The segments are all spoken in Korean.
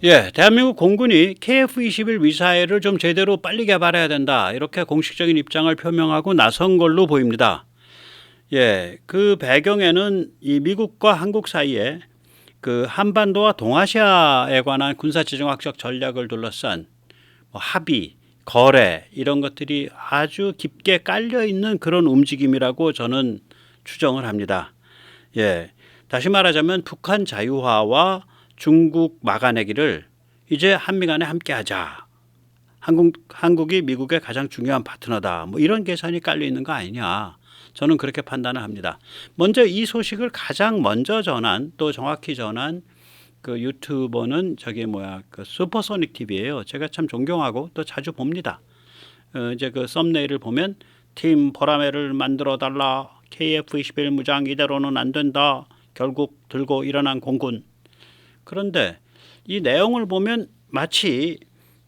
대한민국 공군이 KF-21 미사일을 좀 제대로 빨리 개발해야 된다. 이렇게 공식적인 입장을 표명하고 나선 걸로 보입니다. 그 배경에는 이 미국과 한국 사이에 그 한반도와 동아시아에 관한 군사지정학적 전략을 둘러싼 합의, 거래 이런 것들이 아주 깊게 깔려 있는 그런 움직임이라고 저는 추정을 합니다. 다시 말하자면 북한 자유화와 중국 막아내기를 이제 한미 간에 함께 하자. 한국이 미국의 가장 중요한 파트너다. 뭐 이런 계산이 깔려 있는 거 아니냐. 저는 그렇게 판단을 합니다. 먼저 이 소식을 가장 먼저 전한, 또 정확히 전한 그 유튜버는 그 슈퍼소닉 TV예요. 제가 참 존경하고 또 자주 봅니다. 이제 그 썸네일을 보면 팀 보라매를 만들어 달라. KF-21 무장 이대로는 안 된다. 결국 들고 일어난 공군. 그런데 이 내용을 보면 마치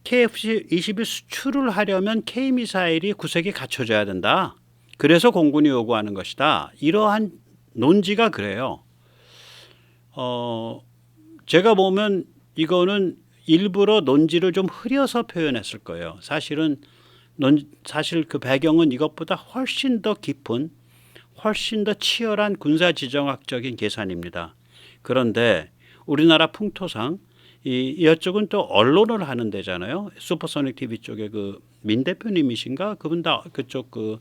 KF-21 수출을 하려면 K미사일이 구색이 갖춰져야 된다. 그래서 공군이 요구하는 것이다. 이러한 논지가 그래요. 제가 보면 이거는 일부러 논지를 좀 흐려서 표현했을 거예요. 사실 그 배경은 이것보다 훨씬 더 깊은, 훨씬 더 치열한 군사지정학적인 계산입니다. 그런데 우리나라 풍토상 이쪽은 또 언론을 하는 데잖아요. 슈퍼소닉 TV 쪽에 그 민 대표님이신가? 그분 다 그쪽 그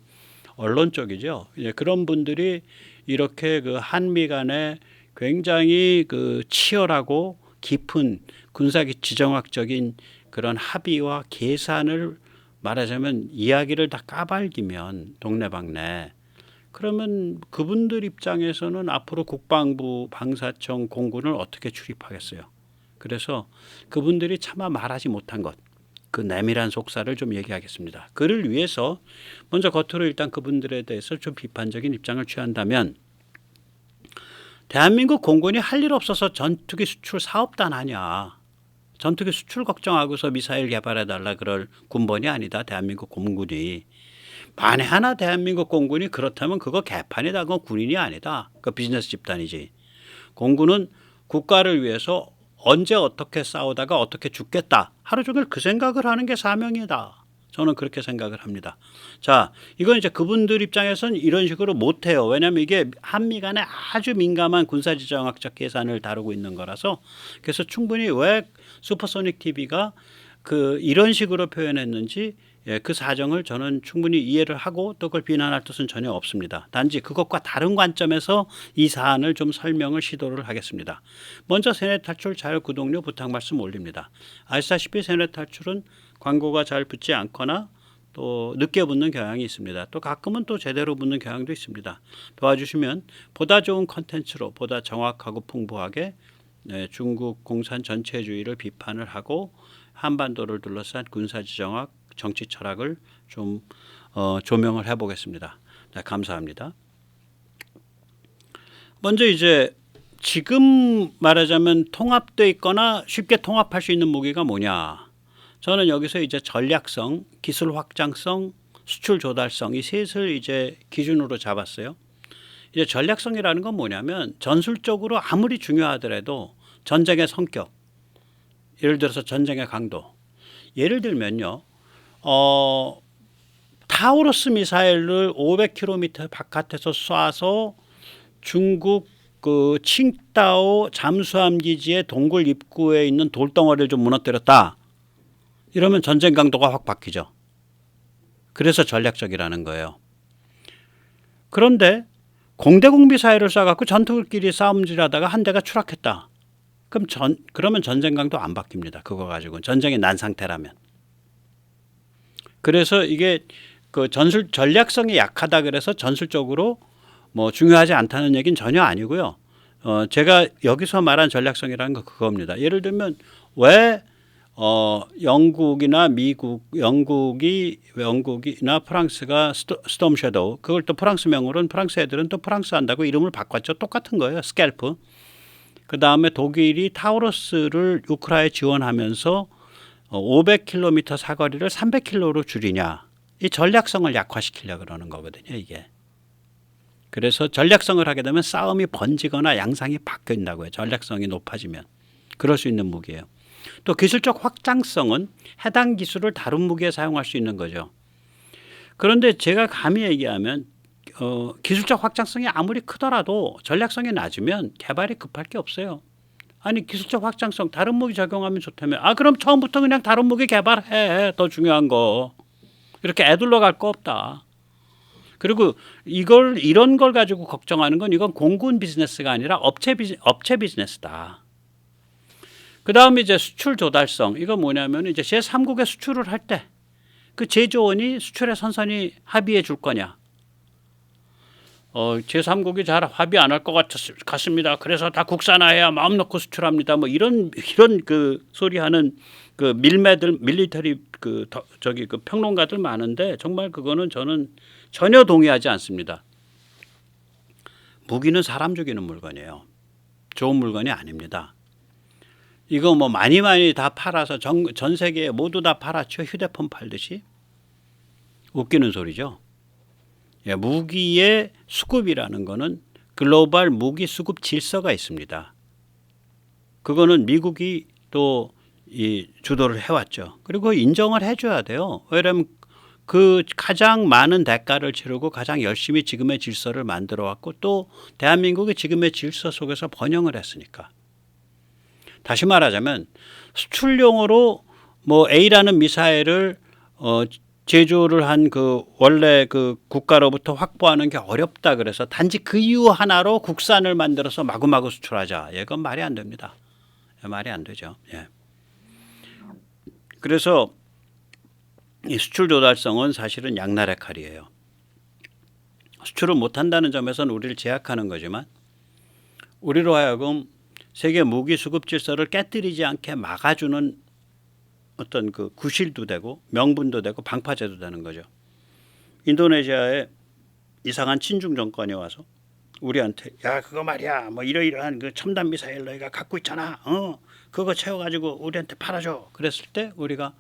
언론 쪽이죠. 그런 분들이 이렇게 그 한미 간에 굉장히 그 치열하고 깊은 군사기 지정학적인 그런 합의와 계산을 말하자면 이야기를 다 까발기면 동네방네. 그러면 그분들 입장에서는 앞으로 국방부, 방사청, 공군을 어떻게 출입하겠어요. 그래서 그분들이 차마 말하지 못한 것, 그 내밀한 속사를 좀 얘기하겠습니다. 그를 위해서 먼저 겉으로 일단 그분들에 대해서 좀 비판적인 입장을 취한다면, 대한민국 공군이 할 일 없어서 전투기 수출 사업단 하냐. 전투기 수출 걱정하고서 미사일 개발해달라 그럴 군번이 아니다. 대한민국 공군이. 만에 하나 대한민국 공군이 그렇다면 그거 개판이다. 그건 군인이 아니다. 그 비즈니스 집단이지. 공군은 국가를 위해서 언제 어떻게 싸우다가 어떻게 죽겠다. 하루 종일 그 생각을 하는 게 사명이다. 저는 그렇게 생각을 합니다. 자, 이건 이제 그분들 입장에서는 이런 식으로 못해요. 왜냐하면 이게 한미 간에 아주 민감한 군사지정학적 계산을 다루고 있는 거라서. 그래서 충분히 왜 슈퍼소닉 TV가 이런 식으로 표현했는지 그 사정을 저는 충분히 이해를 하고 또 그걸 비난할 뜻은 전혀 없습니다. 단지 그것과 다른 관점에서 이 사안을 좀 설명을 시도를 하겠습니다. 먼저 세뇌 탈출 잘 구독료 부탁 말씀 올립니다. 아시다시피 세뇌 탈출은 광고가 잘 붙지 않거나 또 늦게 붙는 경향이 있습니다. 또 가끔은 또 제대로 붙는 경향도 있습니다. 도와주시면 보다 좋은 컨텐츠로 보다 정확하고 풍부하게 중국 공산 전체주의를 비판을 하고 한반도를 둘러싼 군사지정학 정치 철학을 좀 조명을 해보겠습니다. 네, 감사합니다. 먼저 이제 지금 말하자면 통합되어 있거나 쉽게 통합할 수 있는 무기가 뭐냐. 저는 여기서 이제 전략성, 기술 확장성, 수출 조달성 이 셋을 이제 기준으로 잡았어요. 이제 전략성이라는 건 뭐냐면 전술적으로 아무리 중요하더라도 전쟁의 성격, 예를 들어서 전쟁의 강도. 예를 들면요. 타우루스 미사일을 500km 바깥에서 쏴서 중국 그 칭다오 잠수함 기지의 동굴 입구에 있는 돌덩어리를 좀 무너뜨렸다. 이러면 전쟁 강도가 확 바뀌죠. 그래서 전략적이라는 거예요. 그런데 공대공 미사일을 쏴갖고 전투기끼리 싸움질하다가 한 대가 추락했다. 그러면 전쟁 강도 안 바뀝니다. 그거 가지고는 전쟁이 난 상태라면. 그래서 이게 그 전략성이 약하다 그래서 전술적으로 뭐 중요하지 않다는 얘기는 전혀 아니고요. 제가 여기서 말한 전략성이라는 건 그겁니다. 예를 들면 왜 영국이나 영국이나 프랑스가 스톰 섀도우 그걸 또 프랑스명으로는 프랑스 애들은 또 프랑스 한다고 이름을 바꿨죠. 똑같은 거예요. 스캘프. 그 다음에 독일이 타우루스를 우크라이나에 지원하면서 500km 사거리를 300km로 줄이냐. 이 전략성을 약화시키려고 그러는 거거든요. 이게. 그래서 전략성을 하게 되면 싸움이 번지거나 양상이 바뀐다고요. 전략성이 높아지면. 그럴 수 있는 무기예요. 또 기술적 확장성은 해당 기술을 다른 무기에 사용할 수 있는 거죠. 그런데 제가 감히 얘기하면 기술적 확장성이 아무리 크더라도 전략성이 낮으면 개발이 급할 게 없어요. 아니 기술적 확장성 다른 무기 적용하면 좋다며. 그럼 처음부터 그냥 다른 무기 개발해. 더 중요한 거. 이렇게 애둘러 갈 거 없다. 그리고 이런 걸 가지고 걱정하는 건 이건 공군 비즈니스가 아니라 업체 비즈니스다. 그 다음에 이제 수출 조달성. 이거 뭐냐면 이제 제3국에 수출을 할 때 그 제조원이 수출에 선선히 합의해 줄 거냐. 제3국이 잘 합의 안 할 것 같습니다. 그래서 다 국산화해야 마음 놓고 수출합니다. 뭐 이런 그 소리하는 그 밀리터리 그 평론가들 많은데 정말 그거는 저는 전혀 동의하지 않습니다. 무기는 사람 죽이는 물건이에요. 좋은 물건이 아닙니다. 이거 뭐 많이 다 팔아서 전 세계에 모두 다 팔았죠. 휴대폰 팔듯이. 웃기는 소리죠. 예, 무기의 수급이라는 거는 글로벌 무기 수급 질서가 있습니다. 그거는 미국이 또 주도를 해왔죠. 그리고 인정을 해줘야 돼요. 왜냐하면 그 가장 많은 대가를 치르고 가장 열심히 지금의 질서를 만들어 왔고 또 대한민국이 지금의 질서 속에서 번영을 했으니까. 다시 말하자면 수출용으로 뭐 A라는 미사일을 제조를 한 그 원래 그 국가로부터 확보하는 게 어렵다 그래서 단지 그 이유 하나로 국산을 만들어서 마구마구 수출하자. 이건 말이 안 됩니다. 말이 안 되죠. 예. 그래서 이 수출 조달성은 사실은 양날의 칼이에요. 수출을 못한다는 점에서는 우리를 제약하는 거지만 우리로 하여금 세계 무기 수급 질서를 깨뜨리지 않게 막아주는 어떤 그 구실도 되고 명분도 되고 방파제도 되는 거죠. 인도네시아에 이상한 친중 정권이 와서 우리한테 야 그거 말이야 뭐 이러이러한 그 첨단 미사일 너희가 갖고 있잖아. 그거 채워가지고 우리한테 팔아줘. 그랬을 때 우리가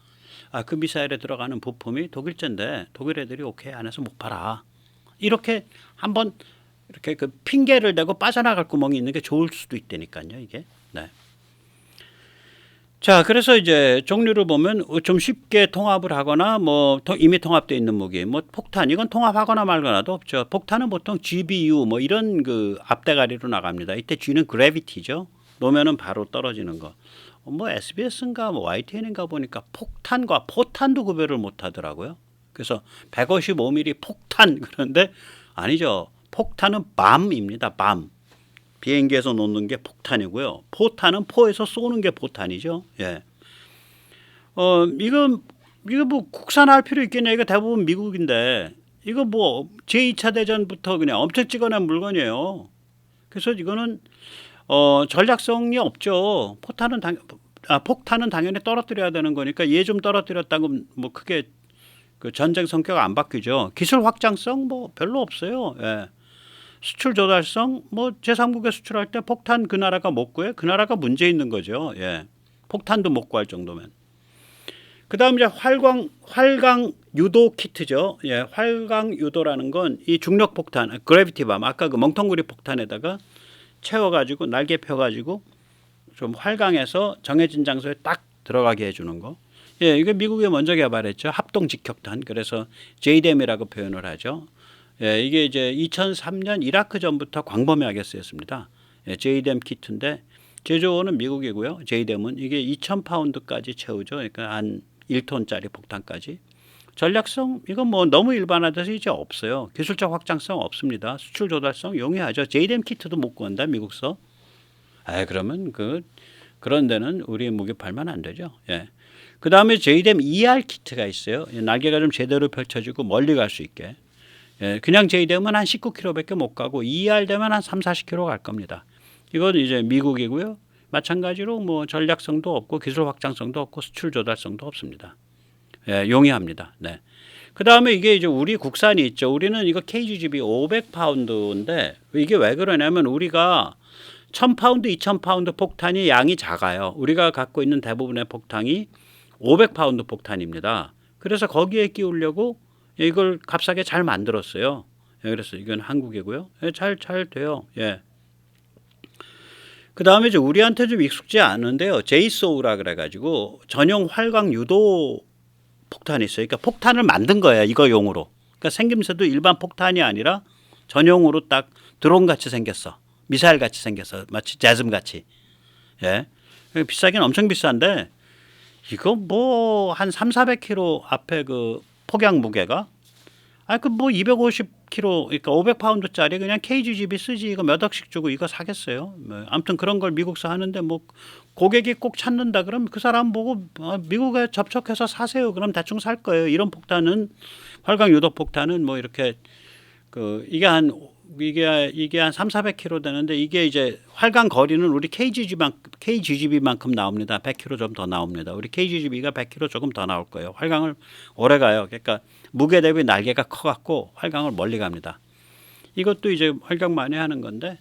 그 미사일에 들어가는 부품이 독일제인데 독일 애들이 오케이 안 해서 못 팔아. 이렇게 한번 이렇게 그 핑계를 대고 빠져나갈 구멍이 있는 게 좋을 수도 있다니까요. 이게. 네. 자, 그래서 이제 종류를 보면 좀 쉽게 통합을 하거나 뭐 이미 통합되어 있는 무기, 뭐 폭탄 이건 통합하거나 말거나도 없죠. 폭탄은 보통 GBU 뭐 이런 그 앞대가리로 나갑니다. 이때 G는 그래비티죠. 놓으면은 바로 떨어지는 거. 뭐 SBS인가 뭐 YTN인가 보니까 폭탄과 포탄도 구별을 못 하더라고요. 그래서 155mm 폭탄 그런데 아니죠. 폭탄은 밤입니다. 밤. 비행기에서 놓는 게 폭탄이고요. 포탄은 포에서 쏘는 게 포탄이죠. 예. 이거 뭐 국산화할 필요 있겠냐? 이거 대부분 미국인데 이거 뭐 제2차 대전부터 그냥 엄청 찍어낸 물건이에요. 그래서 이거는 전략성이 없죠. 폭탄은 당연히 떨어뜨려야 되는 거니까 얘 좀 떨어뜨렸다고 뭐 크게 그 전쟁 성격 안 바뀌죠. 기술 확장성 뭐 별로 없어요. 예. 수출 조달성 뭐 제3국에 수출할 때 폭탄 그 나라가 못 구해 그 나라가 문제 있는 거죠. 예. 폭탄도 못 구할 정도면. 그다음 이제 활강 유도 키트죠. 예. 활강 유도라는 건 이 중력 폭탄 그래비티 밤 아까 그 멍텅구리 폭탄에다가 채워가지고 날개 펴가지고 좀 활강해서 정해진 장소에 딱 들어가게 해주는 거. 예, 이게 미국이 먼저 개발했죠. 합동 직격탄. 그래서 JDAM이라고 표현을 하죠. 예, 이게 이제 2003년 이라크 전부터 광범위하게 쓰였습니다. 예, JDAM 키트인데 제조원은 미국이고요. JDAM은 이게 2,000파운드까지 채우죠. 그러니까 한 1톤짜리 폭탄까지. 전략성 이건 뭐 너무 일반화돼서 이제 없어요. 기술적 확장성 없습니다. 수출 조달성 용이하죠. JDAM 키트도 못 구한다 미국서. 그러면 그런 데는 우리 무기 팔면 안 되죠. 예. 그 다음에 JDAM ER 키트가 있어요. 날개가 좀 제대로 펼쳐지고 멀리 갈 수 있게. 예, 그냥 JDAM은 한 19km밖에 못 가고 ER 되면 한 3, 40km 갈 겁니다. 이건 이제 미국이고요. 마찬가지로 뭐 전략성도 없고 기술 확장성도 없고 수출 조달성도 없습니다. 예, 용이합니다. 네. 그 다음에 이게 이제 우리 국산이 있죠. 우리는 이거 KGB 500파운드인데 이게 왜 그러냐면 우리가 1000파운드, 2000파운드 폭탄이 양이 작아요. 우리가 갖고 있는 대부분의 폭탄이 500파운드 폭탄입니다. 그래서 거기에 끼우려고 이걸 값싸게 잘 만들었어요. 예, 그래서 이건 한국이고요. 예, 잘 돼요. 예. 그다음에 이제 우리한테 좀 익숙지 않은데요. 제이소우라 그래가지고 전용 활강 유도 폭탄이 있어요. 그러니까 폭탄을 만든 거예요. 이거 용으로. 그러니까 생김새도 일반 폭탄이 아니라 전용으로 딱 드론 같이 생겼어. 미사일 같이 생겼어. 마치 제즘 같이. 예. 비싸긴 엄청 비싼데 이거 뭐 한 3,400kg 앞에 그 폭약 무게가 그 뭐 250kg 그러니까 500파운드짜리 그냥 KGB 쓰지 이거 몇 억씩 주고 이거 사겠어요. 뭐 아무튼 그런 걸 미국서 하는데 뭐 고객이 꼭 찾는다 그러면 그 사람 보고 미국에 접촉해서 사세요. 그럼 대충 살 거예요. 이런 폭탄은 활강 유도 폭탄은 뭐 이렇게 그 이게 한 3,400kg 되는데 이게 이제 활강 거리는 우리 KGB만큼 나옵니다. 100km 좀 더 나옵니다. 우리 KGB가 100km 조금 더 나올 거예요. 활강을 오래 가요. 그러니까 무게 대비 날개가 커갖고 활강을 멀리 갑니다. 이것도 이제 활강 많이 하는 건데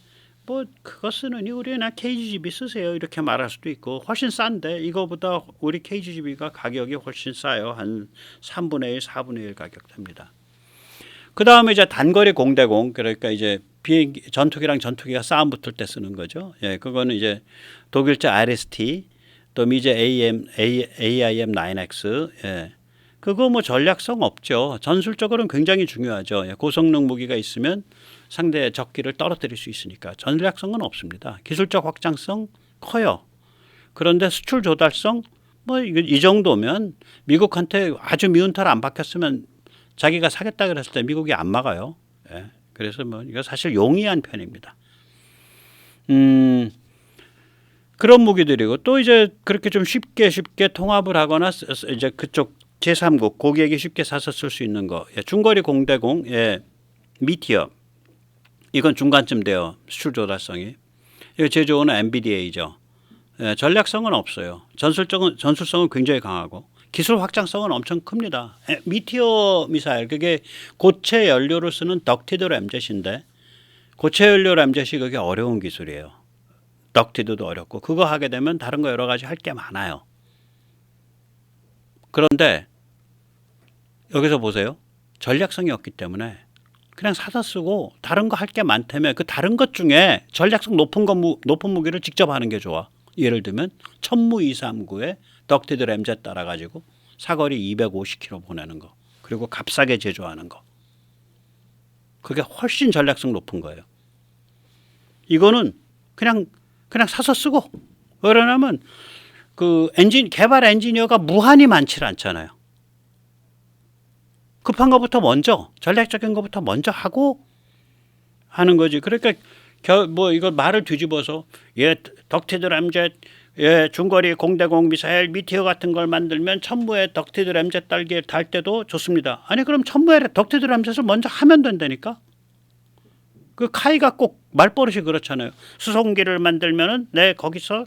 뭐 그거 쓰느니 우리나 KGB 쓰세요 이렇게 말할 수도 있고 훨씬 싼데 이거보다 우리 KGB가 가격이 훨씬 싸요. 한 3분의 1, 4분의 1 가격 됩니다. 그 다음에 이제 단거리 공대공 그러니까 이제 비행기 전투기랑 전투기가 싸움 붙을 때 쓰는 거죠. 예, 그거는 이제 독일제 RST 또 미제 AIM-9X 예, 그거 뭐 전략성 없죠. 전술적으로는 굉장히 중요하죠. 예, 고성능 무기가 있으면 상대 적기를 떨어뜨릴 수 있으니까 전략성은 없습니다. 기술적 확장성 커요. 그런데 수출 조달성 뭐 이 정도면 미국한테 아주 미운털 안 박혔으면 자기가 사겠다 그랬을 때 미국이 안 막아요. 예. 그래서 뭐 이거 사실 용이한 편입니다. 그런 무기들이고 또 이제 그렇게 좀 쉽게 통합을 하거나 이제 그쪽 제3국 고객이 쉽게 사서 쓸 수 있는 거. 예. 중거리 공대공, 예. 미티어. 이건 중간쯤 돼요. 수출 조달성이. 이거 제조원은 MBDA죠. 예. 전략성은 없어요. 전술성은 굉장히 강하고. 기술 확장성은 엄청 큽니다. 미티어 미사일 그게 고체 연료로 쓰는 덕티드 램젯인데 고체 연료 램젯이 그게 어려운 기술이에요. 덕티드도 어렵고 그거 하게 되면 다른 거 여러 가지 할 게 많아요. 그런데 여기서 보세요. 전략성이 없기 때문에 그냥 사서 쓰고 다른 거 할 게 많다면 그 다른 것 중에 전략성 높은 무기를 직접 하는 게 좋아. 예를 들면 천무 239에 덕티드 램젯 따라가지고 사거리 250km 보내는 거 그리고 값싸게 제조하는 거 그게 훨씬 전략성 높은 거예요. 이거는 그냥 사서 쓰고 왜냐하면 그 개발 엔지니어가 무한히 많지 않잖아요. 급한 것부터 먼저 전략적인 것부터 먼저 하고 하는 거지. 그러니까 뭐 이거 말을 뒤집어서 덕티드 램젯 중거리 공대공 미사일 미티어 같은 걸 만들면 천무에 덕티드 램젯 달 때도 좋습니다. 아니 그럼 천무에 덕티드 램젯을 먼저 하면 된다니까. 그 카이가 꼭 말버릇이 그렇잖아요. 수송기를 만들면은 거기서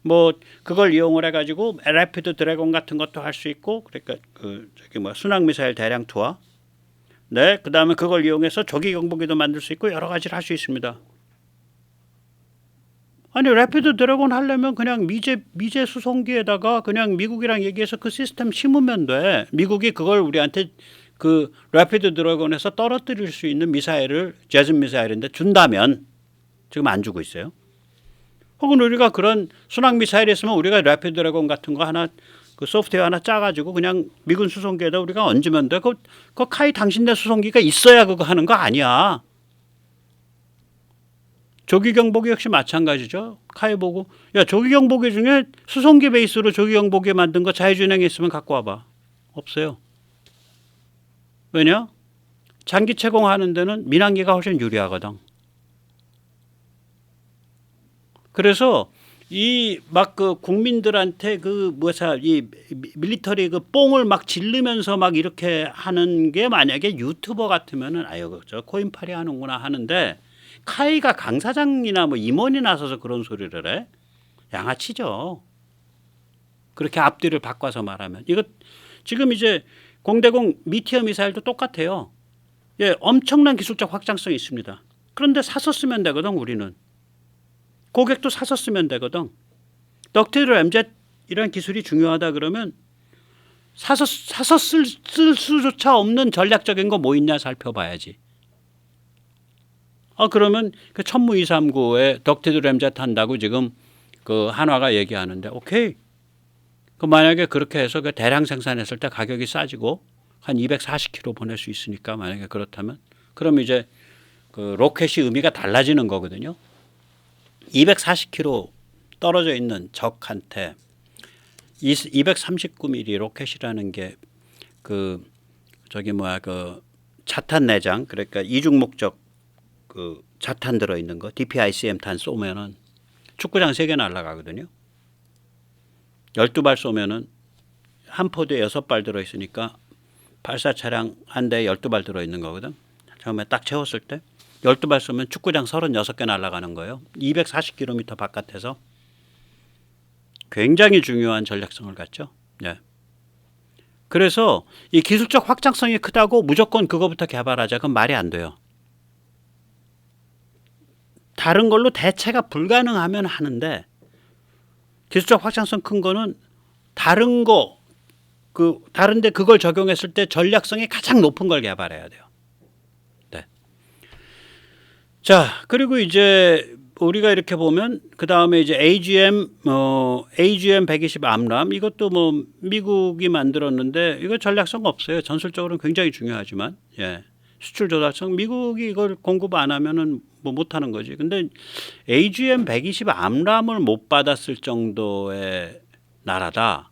뭐 그걸 이용을 해가지고 래피드 드래곤 같은 것도 할 수 있고 그러니까 그 순항 미사일 대량 투하. 그 다음에 그걸 이용해서 조기 경보기도 만들 수 있고 여러 가지를 할 수 있습니다. 아니 래피드 드래곤 하려면 그냥 미제 수송기에다가 그냥 미국이랑 얘기해서 그 시스템 심으면 돼. 미국이 그걸 우리한테 그 래피드 드래곤에서 떨어뜨릴 수 있는 미사일을 제즘 미사일인데 준다면 지금 안 주고 있어요. 혹은 우리가 그런 순항 미사일이 있으면 우리가 래피드 드래곤 같은 거 하나 그 소프트웨어 하나 짜가지고 그냥 미군 수송기에다 우리가 얹으면 돼. 그 카이 당신네 수송기가 있어야 그거 하는 거 아니야. 조기 경보기 역시 마찬가지죠. 카이 보고 조기 경보기 중에 수송기 베이스로 조기 경보기 만든 거 자유준행에 있으면 갖고 와봐. 없어요. 왜냐? 장기 채공하는 데는 민항기가 훨씬 유리하거든. 그래서 이 막 그 국민들한테 이 밀리터리 그 뽕을 막 지르면서 막 이렇게 하는 게 만약에 유튜버 같으면은 저 코인팔이 하는구나 하는데 카이가 강사장이나 뭐 임원이 나서서 그런 소리를 해? 양아치죠. 그렇게 앞뒤를 바꿔서 말하면. 이거 지금 이제 공대공 미티어 미사일도 똑같아요. 엄청난 기술적 확장성이 있습니다. 그런데 사서 쓰면 되거든 우리는. 고객도 사서 쓰면 되거든. 덕티드 램젯 이런 기술이 중요하다 그러면 사서 쓸 수조차 없는 전략적인 거 뭐 있냐 살펴봐야지. 그러면 그 천무 239에 덕티드 램젯 한다고 지금 그 한화가 얘기하는데 오케이. 그 만약에 그렇게 해서 그 대량 생산했을 때 가격이 싸지고 한 240kg 보낼 수 있으니까 만약에 그렇다면 그럼 이제 그 로켓이 의미가 달라지는 거거든요. 240km 떨어져 있는 적한테 239mm 로켓이라는 게 그 저기 뭐야 그 자탄 내장 그러니까 이중 목적 그 자탄 들어 있는 거 DPICM 탄 쏘면은 축구장 3개 날아가거든요. 12발 쏘면은 한 포드에 6발 들어 있으니까 발사 차량 한 대에 12발 들어 있는 거거든. 처음에 딱 채웠을 때 12발 쏘면 축구장 36개 날아가는 거예요. 240km 바깥에서 굉장히 중요한 전략성을 갖죠. 예. 그래서 이 기술적 확장성이 크다고 무조건 그거부터 개발하자. 그건 말이 안 돼요. 다른 걸로 대체가 불가능하면 하는데 기술적 확장성 큰 거는 다른 거 다른데 그걸 적용했을 때 전략성이 가장 높은 걸 개발해야 돼요. 네. 자, 그리고 이제 우리가 이렇게 보면 그 다음에 이제 AGM 120 암람 이것도 뭐 미국이 만들었는데 이거 전략성 없어요. 전술적으로는 굉장히 중요하지만 예. 수출 조달성 미국이 이걸 공급 안 하면은 뭐 못하는 거지. 근데 AGM 120 암람을 못 받았을 정도의 나라다.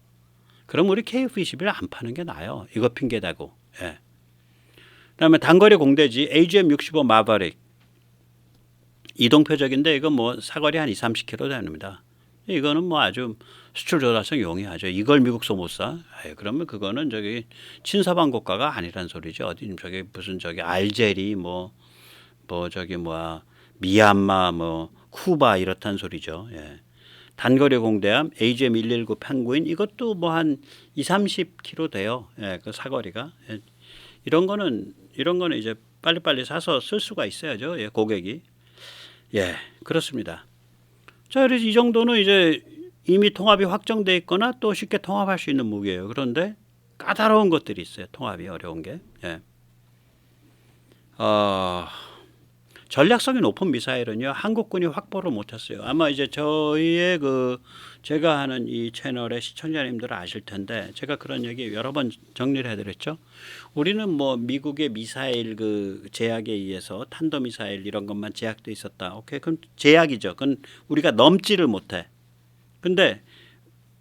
그럼 우리 KF-21을 안 파는 게 나아요. 이거 핑계대고. 예. 그다음에 단거리 공대지 AGM 65 마바릭 이동표적인데 이건 뭐 사거리 한 2-30km 됩니다. 이거는 뭐 아주 수출 조달성 용이하죠. 이걸 미국서 못 사? 그러면 그거는 저기 친서방 국가가 아니란 소리죠. 어디 저기 무슨 저기 알제리 뭐 저기 뭐야 미얀마 뭐 쿠바 이렇단 소리죠. 예. 단거리 공대함 AGM 119 펭귄 이것도 뭐 한 2-30km 돼요. 예, 그 사거리가. 예. 이런 거는 이제 빨리빨리 사서 쓸 수가 있어야죠. 예, 고객이. 예, 그렇습니다. 자, 그래서 이 정도는 이제 이미 통합이 확정돼 있거나 또 쉽게 통합할 수 있는 무기예요. 그런데 까다로운 것들이 있어요. 통합이 어려운 게. 예. 전략성이 높은 미사일은요 한국군이 확보를 못했어요. 아마 이제 저희의 그 제가 하는 이 채널의 시청자님들은 아실 텐데 제가 그런 얘기 여러 번 정리를 해드렸죠. 우리는 뭐 미국의 미사일 그 제약에 의해서 탄도 미사일 이런 것만 제약돼 있었다. 오케이, 그럼 제약이죠. 그건 우리가 넘지를 못해. 근데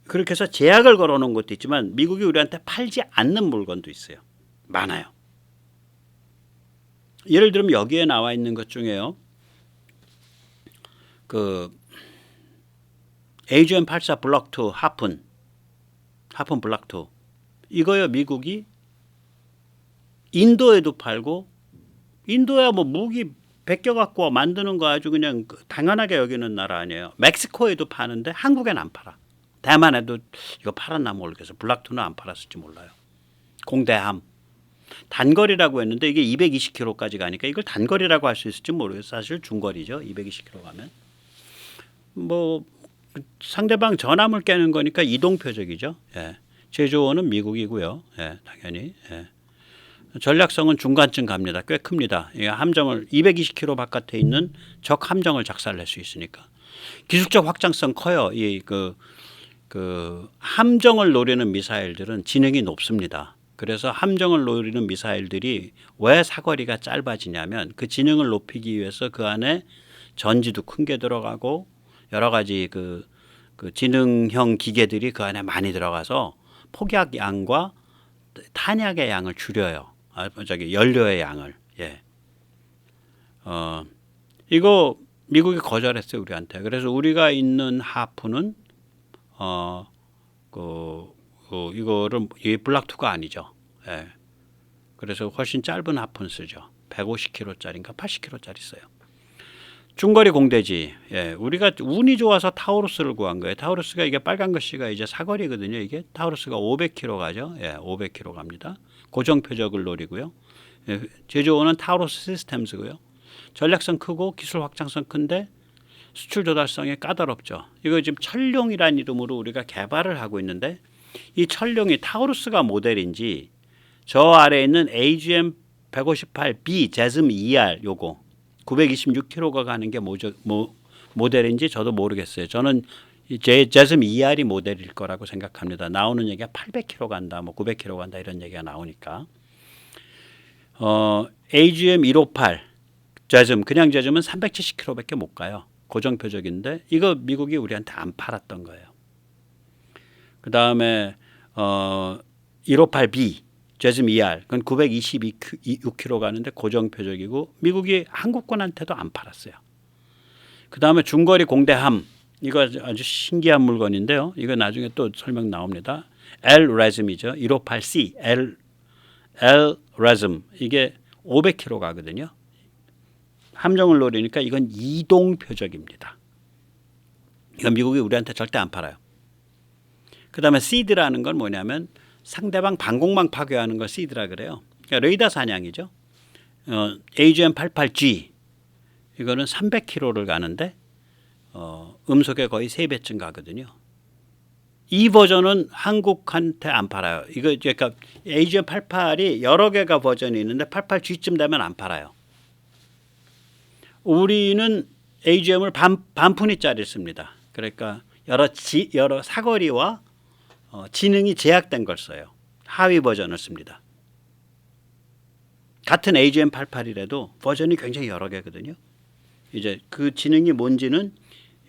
그렇게 해서 제약을 걸어놓은 것도 있지만 미국이 우리한테 팔지 않는 물건도 있어요. 많아요. 예를 들면 여기에 나와 있는 것 중에요. 그 AGM-84 블록 2 하푼 블록 2 이거요 미국이 인도에도 팔고 인도야 뭐 무기 베껴 갖고 만드는 거 아주 그냥 당연하게 여기는 나라 아니에요. 멕시코에도 파는데 한국엔 안 팔아. 대만에도 이거 팔았나 모르겠어. 블록 2는 안 팔았을지 몰라요. 공대함 단거리라고 했는데 이게 220km까지 가니까 이걸 단거리라고 할 수 있을지 모르겠어요. 사실 중거리죠. 220km 가면. 뭐 상대방 전함을 깨는 거니까 이동표적이죠. 예. 제조원은 미국이고요. 예, 당연히. 예. 전략성은 중간쯤 갑니다. 꽤 큽니다. 함정을 220km 바깥에 있는 적 함정을 작살낼 수 있으니까. 기술적 확장성 커요. 그 함정을 노리는 미사일들은 지능이 높습니다. 그래서 함정을 노리는 미사일들이 왜 사거리가 짧아지냐면 그 지능을 높이기 위해서 그 안에 전지도 큰 게 들어가고 여러 가지 그 지능형 기계들이 그 안에 많이 들어가서 폭약 양과 탄약의 양을 줄여요. 연료의 양을. 예. 이거 미국이 거절했어요 우리한테. 그래서 우리가 있는 하프는 이거를 이 블락2가 아니죠. 예. 그래서 훨씬 짧은 하프는 쓰죠. 150km짜리인가 80km짜리 써요. 중거리 공대지. 예. 우리가 운이 좋아서 타우루스를 구한 거예요. 타우루스가 이게 빨간 글씨가 이제 사거리거든요. 이게 타우루스가 500km 가죠. 예, 500km 갑니다. 고정 표적을 노리고요. 예, 제조원은 타우루스 시스템스고요. 전략성 크고 기술 확장성 큰데 수출 조달성이 까다롭죠. 이거 지금 철룡이라는 이름으로 우리가 개발을 하고 있는데 이 철룡이 타우루스가 모델인지 저 아래에 있는 AGM 158B 제즘 ER 요거 926km가 가는 게 모델인지 저도 모르겠어요. 저는 제즘 ER이 모델일 거라고 생각합니다. 나오는 얘기가 800km 간다, 뭐 900km 간다 이런 얘기가 나오니까. AGM 158 제즘 그냥 제즘은 370km밖에 못 가요. 고정 표적인데 이거 미국이 우리한테 안 팔았던 거예요. 그 다음에 158B 제즘 ER 그건 926km 가는데 고정 표적이고 미국이 한국군한테도 안 팔았어요. 그 다음에 중거리 공대함 이거 아주 신기한 물건인데요. 이거 나중에 또 설명 나옵니다. LRASM이죠. 158C LRASM 이게 500km 가거든요. 함정을 노리니까 이건 이동 표적입니다. 이건 미국이 우리한테 절대 안 팔아요. 그 다음에 시드라는 건 뭐냐면 상대방 방공망 파괴하는 걸 시드라 그래요. 그러니까 레이더 사냥이죠. AGM-88G 이거는 300km를 가는데 음속에 거의 3배쯤 가거든요. 이 버전은 한국한테 안 팔아요. 이거 그러니까 AGM-88이 여러 개가 버전이 있는데 88G쯤 되면 안 팔아요. 우리는 AGM을 반푼위짜리 씁니다. 그러니까 여러 사거리와 지능이 제약된 걸 써요. 하위 버전을 씁니다. 같은 AGM-88이라도 버전이 굉장히 여러 개거든요. 이제 그 지능이 뭔지는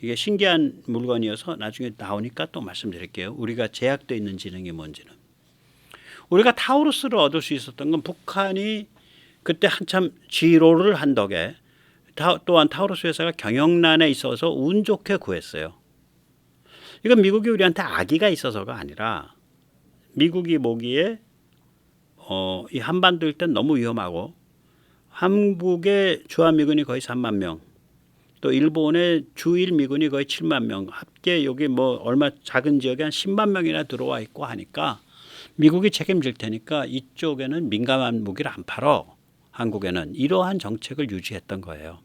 이게 신기한 물건이어서 나중에 나오니까 또 말씀드릴게요. 우리가 제약되어 있는 지능이 뭔지는. 우리가 타우루스를 얻을 수 있었던 건 북한이 그때 한참 지로를 한 덕에 또한 타우루스 회사가 경영난에 있어서 운 좋게 구했어요. 이건 미국이 우리한테 악의가 있어서가 아니라 미국이 보기에 이 한반도일 땐 너무 위험하고 한국의 주한미군이 거의 3만 명 또 일본의 주일 미군이 거의 7만 명 합계 여기 뭐 얼마 작은 지역에 한 10만 명이나 들어와 있고 하니까 미국이 책임질 테니까 이쪽에는 민감한 무기를 안 팔어. 한국에는 이러한 정책을 유지했던 거예요.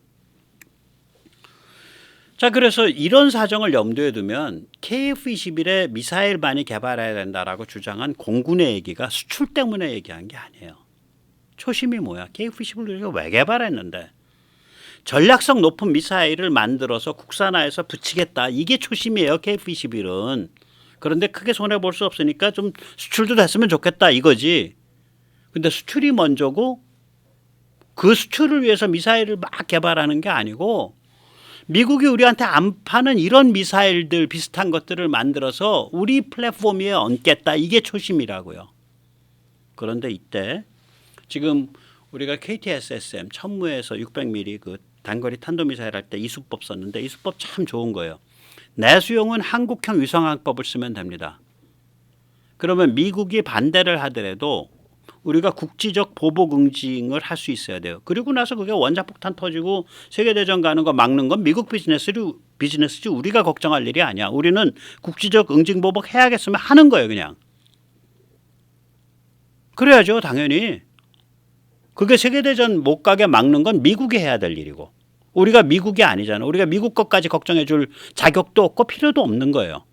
자, 그래서 이런 사정을 염두에 두면 KF-21에 미사일 많이 개발해야 된다라고 주장한 공군의 얘기가 수출 때문에 얘기한 게 아니에요. 초심이 뭐야? KF-21을 우리가 왜 개발했는데 전략성 높은 미사일을 만들어서 국산화해서 붙이겠다. 이게 초심이에요. KF-21은. 그런데 크게 손해볼 수 없으니까 좀 수출도 됐으면 좋겠다 이거지. 근데 수출이 먼저고 그 수출을 위해서 미사일을 막 개발하는 게 아니고 미국이 우리한테 안 파는 이런 미사일들 비슷한 것들을 만들어서 우리 플랫폼 위에 얹겠다. 이게 초심이라고요. 그런데 이때 지금 우리가 KTSSM 천무에서 600mm 그 단거리 탄도미사일 할 때 이수법 썼는데 이수법 참 좋은 거예요. 내수용은 한국형 위성항법을 쓰면 됩니다. 그러면 미국이 반대를 하더라도 우리가 국지적 보복 응징을 할 수 있어야 돼요. 그리고 나서 그게 원자폭탄 터지고 세계대전 가는 거 막는 건 미국 비즈니스지 우리가 걱정할 일이 아니야. 우리는 국지적 응징 보복 해야겠으면 하는 거예요. 그냥. 그래야죠. 당연히. 그게 세계대전 못 가게 막는 건 미국이 해야 될 일이고 우리가 미국이 아니잖아. 우리가 미국 것까지 걱정해 줄 자격도 없고 필요도 없는 거예요.